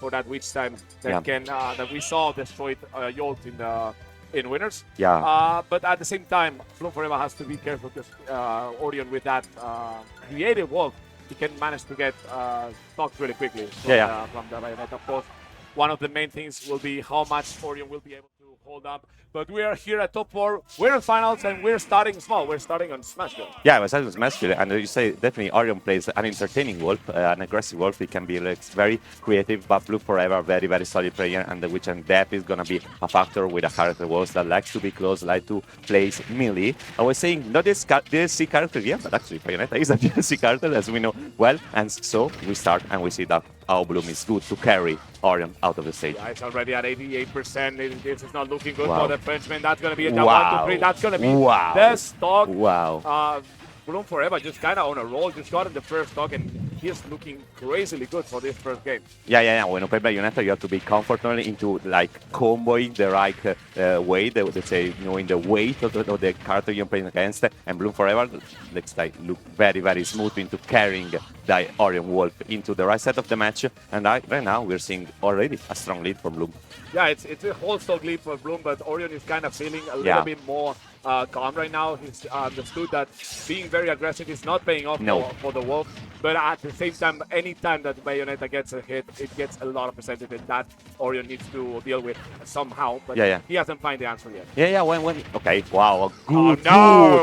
for that witch time that can that we saw destroyed Yolt in winners. Yeah. But at the same time, Bloom4Eva has to be careful because Oryon with that creative wolf, he can manage to get stocked really quickly from the Bayonetta. Of course, one of the main things will be how much Oryon will be able to hold up. But we are here at top 4. We're in finals and we're starting small. We're starting on Smashville. Yeah, we're starting on Smashville. And you say definitely Oryon plays an entertaining wolf, an aggressive wolf. He can be like, very creative, but Bloom4Eva, very, very solid player. And the Witch and Depth is going to be a factor with a character wolf that likes to be close, like to play melee. I was saying not this DLC character yet, but actually Bayonetta is a DLC character, as we know well. And so we start and we see that how Bloom is good to carry Oryon out of the stage. Yeah, it's already at 88%. This is not looking good for the Frenchman. That's going to be a 1, 2, 3. That's going to be the stock. Wow. Bloom4Eva just kind of on a roll. Just got in the first stock, and he's looking crazily good for this first game. Yeah. When you play Bayonetta, you have to be comfortable into like comboing the right way. Let's say knowing the weight of the character you're playing against. And Bloom4Eva looks like look very, very smooth into carrying the Oryon Wolf into the right side of the match. And right now we're seeing already a strong lead for Bloom. Yeah, it's a whole stock lead for Bloom, but Oryon is kind of feeling a little bit more calm right now. He's understood that being very aggressive is not paying off for the Wolf. But at the same time, any time that Bayonetta gets a hit, it gets a lot of percentage, and that Oryon needs to deal with somehow. But he hasn't found the answer yet. Yeah. Okay, wow, a good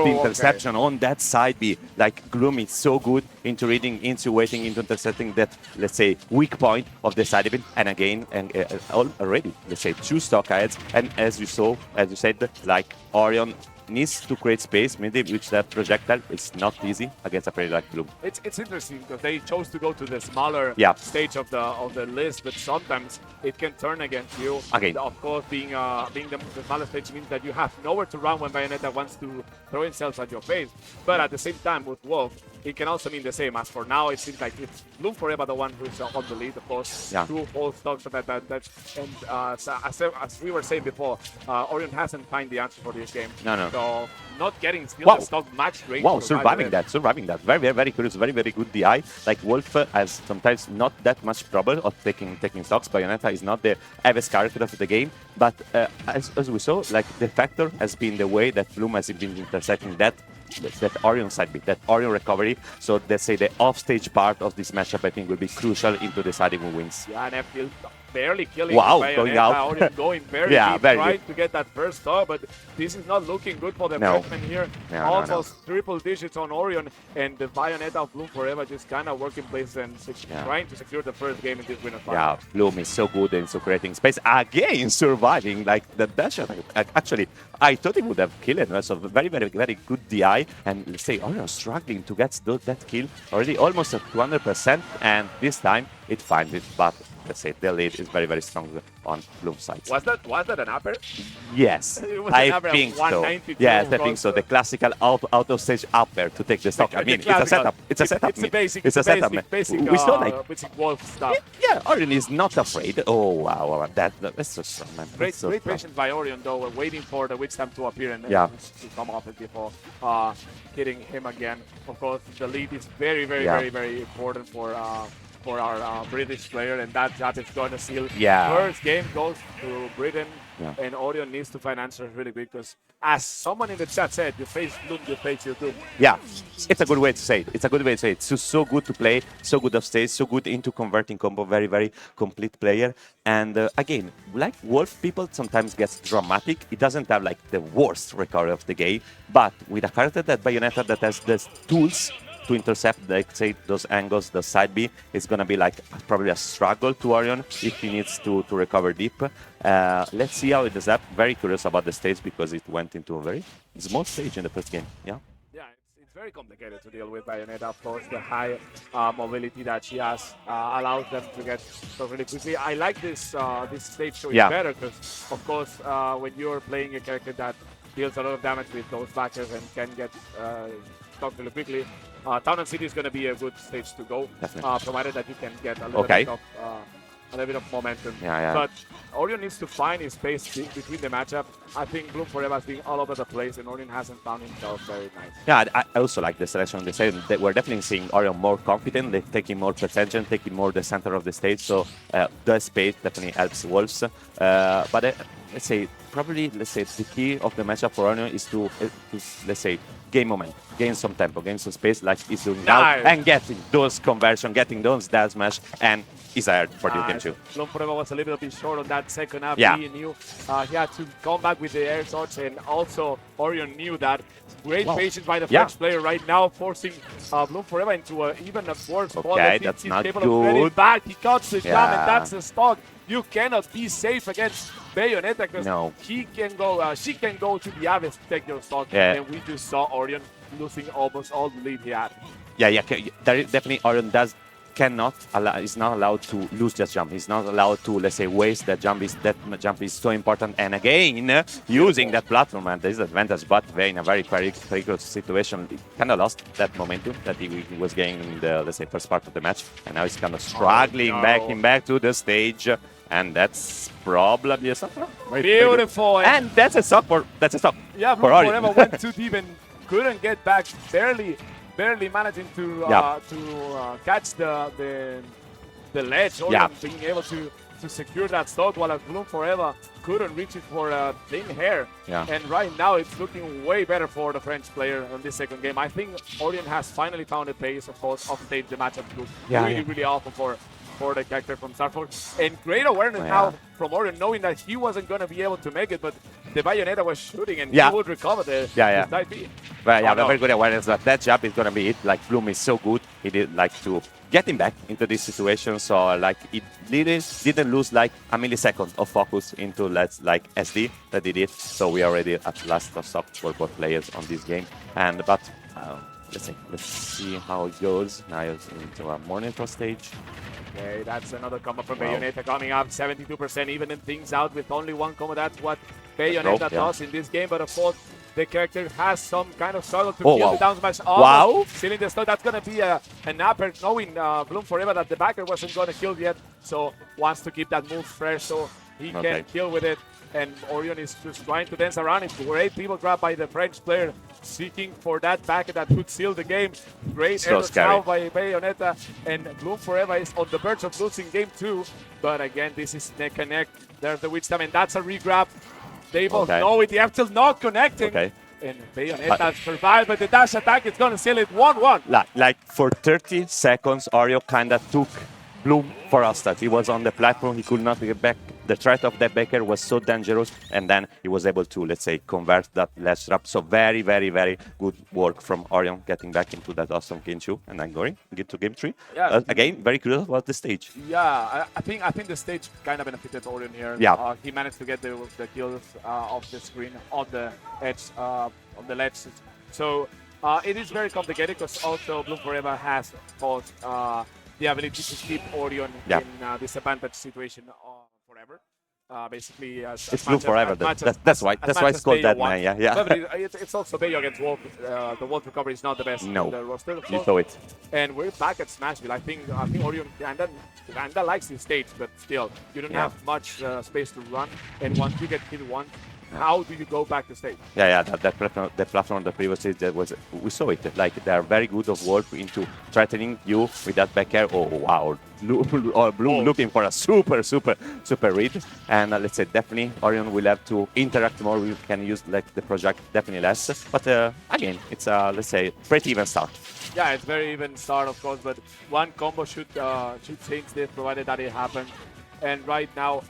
interception on that side B. Like Bloom is so good into reading, into waiting, into intercepting that, let's say, weak point of the side B. And again, already, let's say, 2 stock aheads. And as you said, like Oryon needs to create space, maybe which that projectile is not easy against a player like Bloom. It's interesting because they chose to go to the smaller stage of the list, but sometimes it can turn against you. Again. Of course, being the smaller stage means that you have nowhere to run when Bayonetta wants to throw himself at your face. But at the same time, with Wolf, it can also mean the same. As for now, it seems like it's Bloom4Eva the one who's on the lead. Of course, 2 whole stocks of that. And as we were saying before, Oryon hasn't found the answer for this game. No. So not getting still the stock match rate. Wow, surviving that. Very, very, very curious. Very, very good DI. Like Wolf has sometimes not that much trouble of taking stocks. Bayonetta is not the heaviest character of the game, but as we saw, like the factor has been the way that Bloom has been intercepting that Oryon side B, that Oryon recovery. So let's say the off-stage part of this matchup, I think, will be crucial into deciding who wins. Yeah, and FPL barely killing Bayonetta, going out. Oryon going very deep, trying to get that first stop, but this is not looking good for the Frenchman here. Almost triple digits on Oryon, and the Bayonetta of Bloom4Eva just kind of working place and trying to secure the first game in this winner fight. Yeah, Bloom is so good into creating space. Again, surviving like the dash. Actually, I thought he would have killed it. So very, very, very good DI. And let's say Oryon struggling to get that kill already almost at 200%. And this time it finds it, but let's say the lead is very, very strong on Bloom's side. Was that an upper? Yes, I think so. Yes, I think so. The classical out of stage upper to take the stock. I mean, it's a setup. It's a setup. It's a basic. It's a setup. Basic, we saw like basic wolf stuff. Yeah, Oryon is not afraid. Oh wow, that's so strong, man. Great patience by Oryon though. We're waiting for the witch time to appear and to come off it before hitting him again. Of course, the lead is very, very, very, very important for our British player, and that is going to seal. First game goes to Britain, and Oryon needs to find answers really quick because, as someone in the chat said, you face Bloom, you face your Doom. Yeah, it's a good way to say it. It's a good way to say it. So good to play, so good off stage, so good into converting combo, very, very complete player. And again, like Wolf, people sometimes get dramatic. It doesn't have like the worst recovery of the game, but with a character that Bayonetta that has the tools to intercept, like say, those angles, the side B, it's going to be like probably a struggle to Oryon if he needs to recover deep. Let's see how it does that. Very curious about the stage because it went into a very small stage in the first game. Yeah, it's very complicated to deal with Bayonetta. Of course, the high mobility that she has allows them to get so really quickly. I like this stage showing better because, of course, when you're playing a character that deals a lot of damage with those backers and can get stocked really quickly, Town and City is going to be a good stage to go, provided that you can get a little bit of a little bit of momentum. Yeah. But Oryon needs to find his space between the matchup. I think Bloom4Eva has been all over the place, and Oryon hasn't found himself very nice. Yeah, I also like the selection of the stage. We're definitely seeing Oryon more confident, taking more attention, taking more the center of the stage. So the space definitely helps Wolves. But let's say probably the key of the matchup for Oryon is to let's say gain moment, gain some tempo, gain some space, like he's doing now, and getting those conversion, getting those dash smash, and is hard for the game too. Bloom4Eva was a little bit short on that second half. Yeah. He knew he had to come back with the air touch, and also Oryon knew that. Great patience by the French player right now, forcing Bloom4Eva into even a worse spot. Okay, that's not good. Back. He cuts the jump, and that's Yeah. the stock. You cannot be safe against Bayonetta because she can go to the Abyss to take your stock, and we just saw Oryon losing almost all the lead he had. Yeah. Definitely Oryon is not allowed to lose that jump. He's not allowed to, let's say, waste that jump. That jump is so important. And again, using that platform at disadvantage, but in a very critical situation, he kind of lost that momentum that he was getting in the, let's say, first part of the match. And now he's kind of struggling back to the stage. And that's probably a stock. Beautiful. And that's a stock for Yeah, Bloom4Eva went too deep and couldn't get back. Barely managing to catch the ledge, or being able to secure that stock, while Bloom4Eva couldn't reach it for thin hair. And right now it's looking way better for the French player in this second game. I think Oryon has finally found a pace. Of course, off stage the matchup looked really awful for the character from Starfall. And great awareness now from Oryon, knowing that he wasn't going to be able to make it, but the Bayonetta was shooting, and he would recover the side B. But very good awareness that jump is going to be it. Like, Bloom is so good. He did like to get him back into this situation. So like it didn't lose like a millisecond of focus into like SD that he did. So we already at last stopped for both players on this game. But let's see how it goes. Now it's into a Monitor stage. Okay, that's another combo from Bayonetta coming up, 72%, evening things out with only one combo. That's what Bayonetta does in this game. But of course, the character has some kind of struggle to kill the down smash. Stealing the stock. That's going to be an upper, knowing Bloom4Eva that the backer wasn't going to kill yet. So wants to keep that move fresh so he can kill with it. And Oryon is just trying to dance around it. Great people grab by the French player, seeking for that backer that could seal the game. Great errors now by Bayonetta, and Bloom4Eva is on the verge of losing game 2. But again, this is neck and neck. There's the witch time, and that's a regrab. They both know it. They are still not connecting. And Bayonetta survived, but the dash attack is going to seal it 1-1. Like for 30 seconds, Oryon kind of took Bloom for hostage. He was on the platform. He could not get back. The threat of that backer was so dangerous, and then he was able to, let's say, convert that ledge trap. So very good work from Oryon getting back into that awesome game 2, and then get to game 3. Yeah. Again, very curious about the stage. Yeah, I think the stage kind of benefited Oryon here. Yeah. He managed to get the kills off the screen on the edge, on the ledge. So it is very complicated because also Bloom4Eva has both the ability to keep Oryon in disadvantage situation forever. Basically, it's Bloom4Eva. That's why it's called that, man. Yeah. But it's also Bayo against Wolf. The Wolf recovery is not the best in the roster. You saw it. And we're back at Smashville. I think Oryon kinda likes this stage, but still, you don't have much space to run. And once you get hit once, how do you go back to stage? That platform on the previous stage, we saw it. Like, they are very good of Wolf into threatening you with that back air. Oh wow, Bloom looking for a super read. And let's say definitely Oryon will have to interact more. We can use like the project definitely less. But again, it's let's say pretty even start. Yeah, it's very even start, of course. But one combo should change this, provided that it happens. And right now,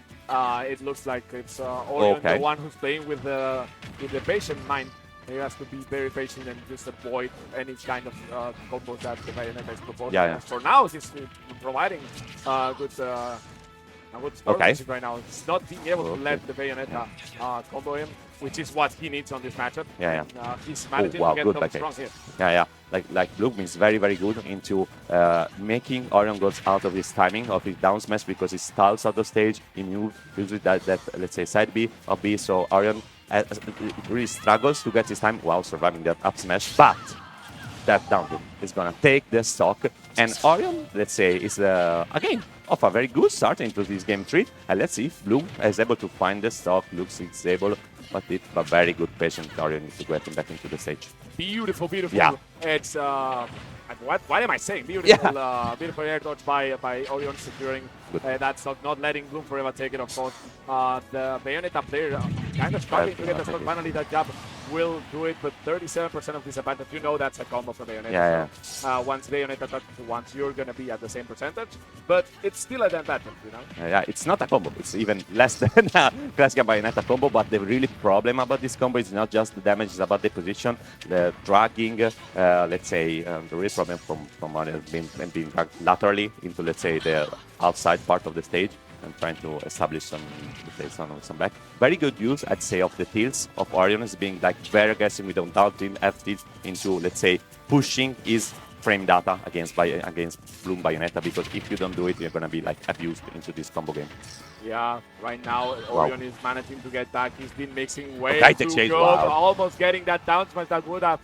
it looks like it's Oryon, the one who's playing with the patient mind. He has to be very patient and just avoid any kind of combos that the Bayonetta is proposing. For now, he's providing good sportsmanship right now. It's not being able to let the Bayonetta combo him, which is what he needs on this matchup. He's managing to get some strong hits. Like Bloom is very good into making Oryon goes out of his timing of his down smash, because he stalls out of stage. He uses that let's say side B or B, so Oryon really struggles to get his time while surviving that up smash. But that down tilt. It's gonna take the stock, and Oryon, let's say, is again off a very good start into this game 3. And let's see if Bloom is able to find the stock. Looks it's able, but it's a very good patient. Oryon needs to get him back into the stage. Beautiful, beautiful. Yeah. It's what am I saying? Beautiful, beautiful air dodge by Oryon securing that stock, not letting Bloom4Eva take it, of course. The Bayonetta player kind of struggling to get the stock. Finally, that jab will do it, but 37% of disadvantage. You know that's a combo for Bayonetta. Yeah, so, once Bayonetta touches once, you're going to be at the same percentage, but it's still an advantage, you know? Yeah, it's not a combo. It's even less than a classic Bayonetta combo, but the really problem about this combo is not just the damage, it's about the position, the dragging, let's say, the real problem from Oryon being dragged laterally into, let's say, the outside part of the stage and trying to establish some back. Very good use, I'd say, of the tilts of Oryon is being like very aggressive with down tilt, F tilt into, let's say, pushing his frame data against Bloom Bayonetta, because if you don't do it, you're gonna be like abused into this combo game. Yeah, right now Oryon is managing to get back. He's been mixing way too good, almost getting that down smash that would have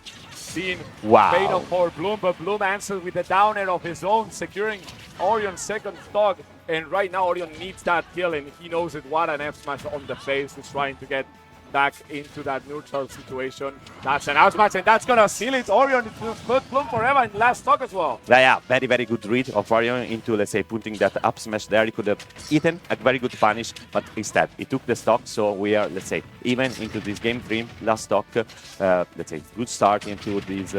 been fatal for Bloom, but Bloom answers with the down air of his own, securing Oryon's second stock. And right now Oryon needs that kill, and he knows it. What an F smash on the face. He's trying to get back into that neutral situation. That's an out smash, and that's gonna seal it. Oryon to put Bloom4Eva in last stock as well. Yeah, very, very good read of Oryon into, let's say, putting that up smash there. He could have eaten a very good punish, but instead he took the stock. So we are, let's say, even into this game 3, last stock. Let's say, good start into this,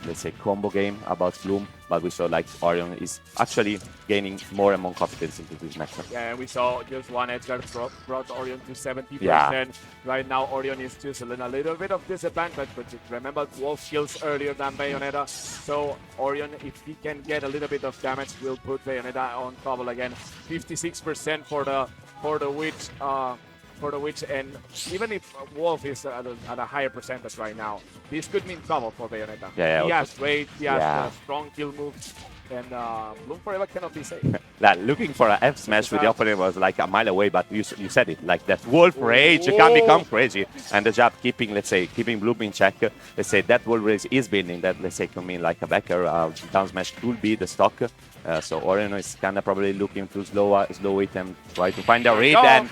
let's say, combo game about Bloom. But we saw like Oryon is actually gaining more and more confidence into this matchup. Yeah, and we saw just one edge guard brought Oryon to 70%. Yeah. Right now Oryon is just in a little bit of disadvantage, but remember, Wolf kills earlier than Bayonetta. So Oryon, if he can get a little bit of damage, will put Bayonetta on trouble again. 56% for the Witch, and even if Wolf is at a higher percentage right now, this could mean trouble for Bayonetta. Yeah, he has weight, he has strong kill moves, and Bloom4Eva cannot be safe. Looking for an F smash with the opponent was like a mile away, but you said it, like that Wolf Rage can become crazy, and the jab keeping Bloom in check. Let's say that Wolf Rage is building that, let's say, come in like a backer. Down smash could be the stock. So Oryon is kind of probably looking to slow it and try to find a read. And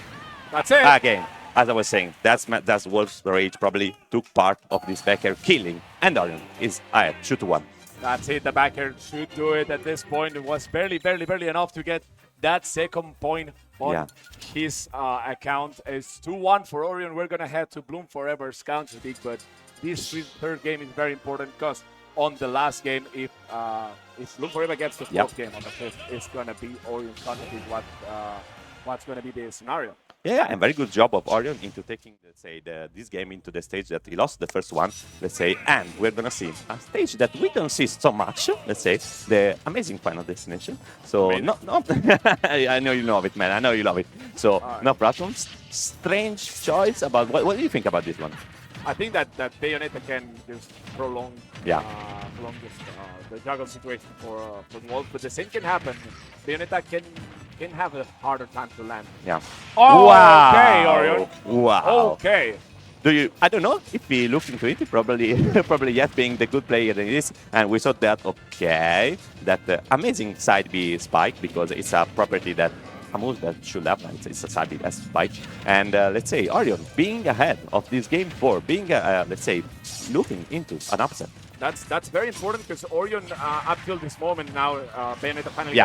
that's it. Again, as I was saying, that's Wolf's Rage probably took part of this backer killing, and Oryon is 2-1. That's it. The backer should do it at this point. It was barely enough to get that second point on his account. It's 2-1 for Oryon. We're gonna head to Bloom4Eva's counter pick, but this third game is very important because on the last game, if Bloom4Eva gets the fourth game on the fifth, it's gonna be Oryon's counter pick. What's gonna be the scenario? Yeah, and very good job of Oryon into taking, let's say, this game into the stage that he lost the first one, let's say, and we're gonna see a stage that we don't see so much, let's say, the amazing Final Destination. So, no, I know you love it, man. I know you love it. So, no problems. Strange choice about what do you think about this one? I think that Bayonetta can just prolong the juggle situation for Wolf, but the same can happen. Bayonetta can have a harder time to land. Yeah. Oh, wow. Okay, Oryon. Wow. Okay. I don't know if he looked into it. Probably yet being the good player that he is, and we saw that. Okay, that amazing side B spike, because it's a property that a move that should happen. It's a side B as spike, and let's say Oryon being ahead of this game 4, being let's say looking into an upset. That's very important, because Oryon, up till this moment now, Bayonetta finally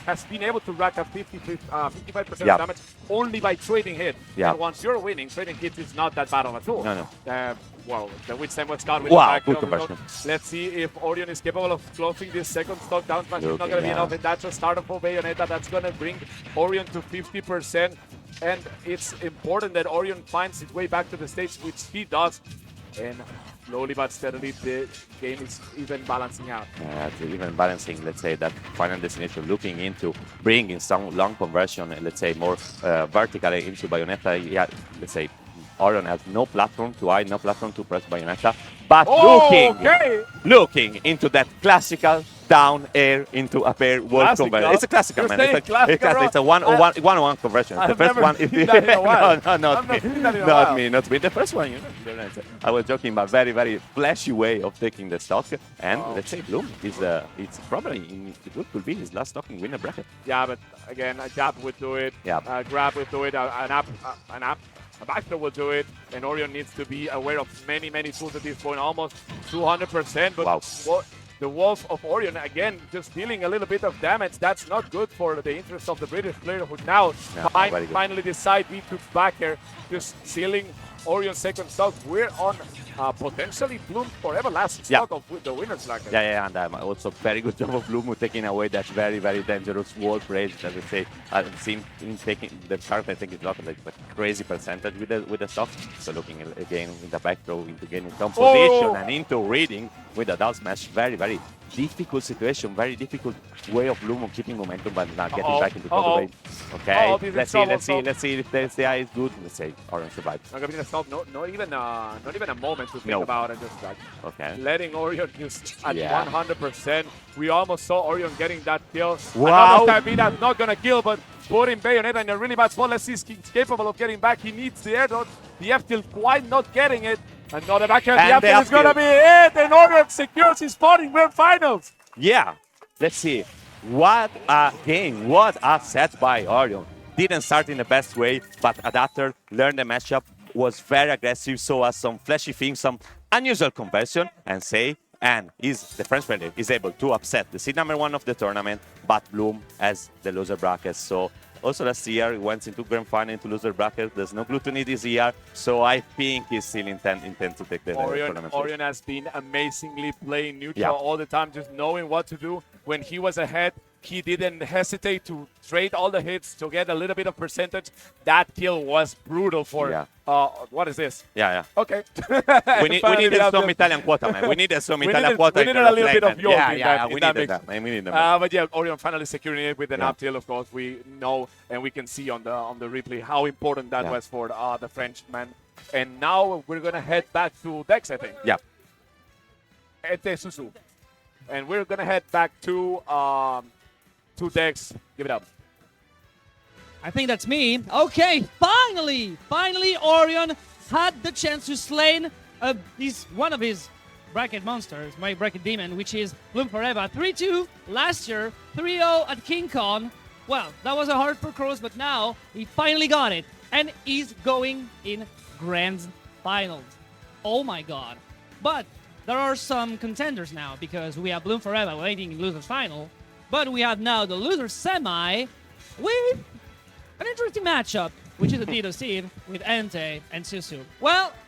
has been able to rack up 55% of damage only by trading hit. And once you're winning, trading hit is not that bad of a tool. No. Well, the Witch Time was gone with good conversion. Let's see if Oryon is capable of closing this second stock down smash. It's not going to be enough, and that's a startup for Bayonetta. That's going to bring Oryon to 50%. And it's important that Oryon finds its way back to the stage, which he does. And slowly but steadily, the game is even balancing out. It's even balancing, let's say, that Final Destination, looking into bringing some long conversion, let's say, more vertically into Bayonetta. Yeah, let's say, Oryon has no platform to hide, no platform to press Bayonetta, but looking into that classical down air into up air wall Classic, conversion. no? It's a classic, You're man. saying classic, bro? It's a one-on-one conversion. The I've first never one seen that in a while. no, not I've me. never seen that in a Not while. me, not me. The first one, I was joking, but very, very flashy way of taking the stock. And let's say Bloom is it's probably it could be his last stock in winner bracket. Yeah, but again, a jab would do it. Yeah. Grab would do it. A backthrow will do it. And Oryon needs to be aware of many, many tools at this point. Almost 200%. But Wow. the Wolf of Oryon, again, just dealing a little bit of damage. That's not good for the interest of the British player who now finally decide we took back here, just sealing Oryon's second stock. We're on potentially Bloom4Eva last stock of the winner's bracket. Yeah, and also very good job of Bloom taking away that very, very dangerous wall break. As I say, I've seen him taking the chart. I think it's not like a crazy percentage with the stock. So looking again in the back row into gaining composition and into reading with the down smash. Very, very difficult situation. Very difficult way of Bloom keeping momentum, but not getting back into the way. Okay, let's see if the SDI is good. Let's say Oryon survives. Not gonna be stop. Not even a moment to think about it. Just like letting Oryon just at 100%. We almost saw Oryon getting that kill. Wow. Another Stabina not gonna kill, but putting Bayonetta in a really bad spot. Let's see if he's capable of getting back. He needs the air dodge. The F tilt quite not getting it. Another backhand. The F tilt is gonna be it. And Oryon secures his spot in Grand Finals. Yeah. Let's see. What a game. What a set by Oryon. Didn't start in the best way, but adapter, learned the matchup, was very aggressive, saw some flashy things, some unusual conversion, and the French player is able to upset the seed number 1 of the tournament, but Bloom as the loser bracket. So also last year he went into grand final into loser bracket. There's no gluttony this year, so I think he's still intent to take the tournament. Oryon has been amazingly playing neutral all the time, just knowing what to do. When he was ahead, he didn't hesitate to trade all the hits to get a little bit of percentage. That kill was brutal for what is this? Yeah. Okay. we needed some Italian quota, man. We needed some Italian quota. We needed a little bit of York we needed that. We needed that. But yeah, Oryon finally securing it with an up tilt. Of course, we know and we can see on the replay how important that was for the Frenchman. And now we're gonna head back to Dex, I think. Yeah. Ete Susu. And we're gonna head back to Dex. Give it up. I think that's me. Okay, finally, Oryon had the chance to slay one of his bracket monsters, my bracket demon, which is Bloom4Eva. 3-2 last year, 3-0 at King Kong. Well, that was a hard for Crows, but now he finally got it, and he's going in grand finals. Oh my god. But there are some contenders now, because we have Bloom4Eva waiting in loser's final, but we have now the loser semi with an interesting matchup, which is a Tito Seed with Ente and Susu. Well,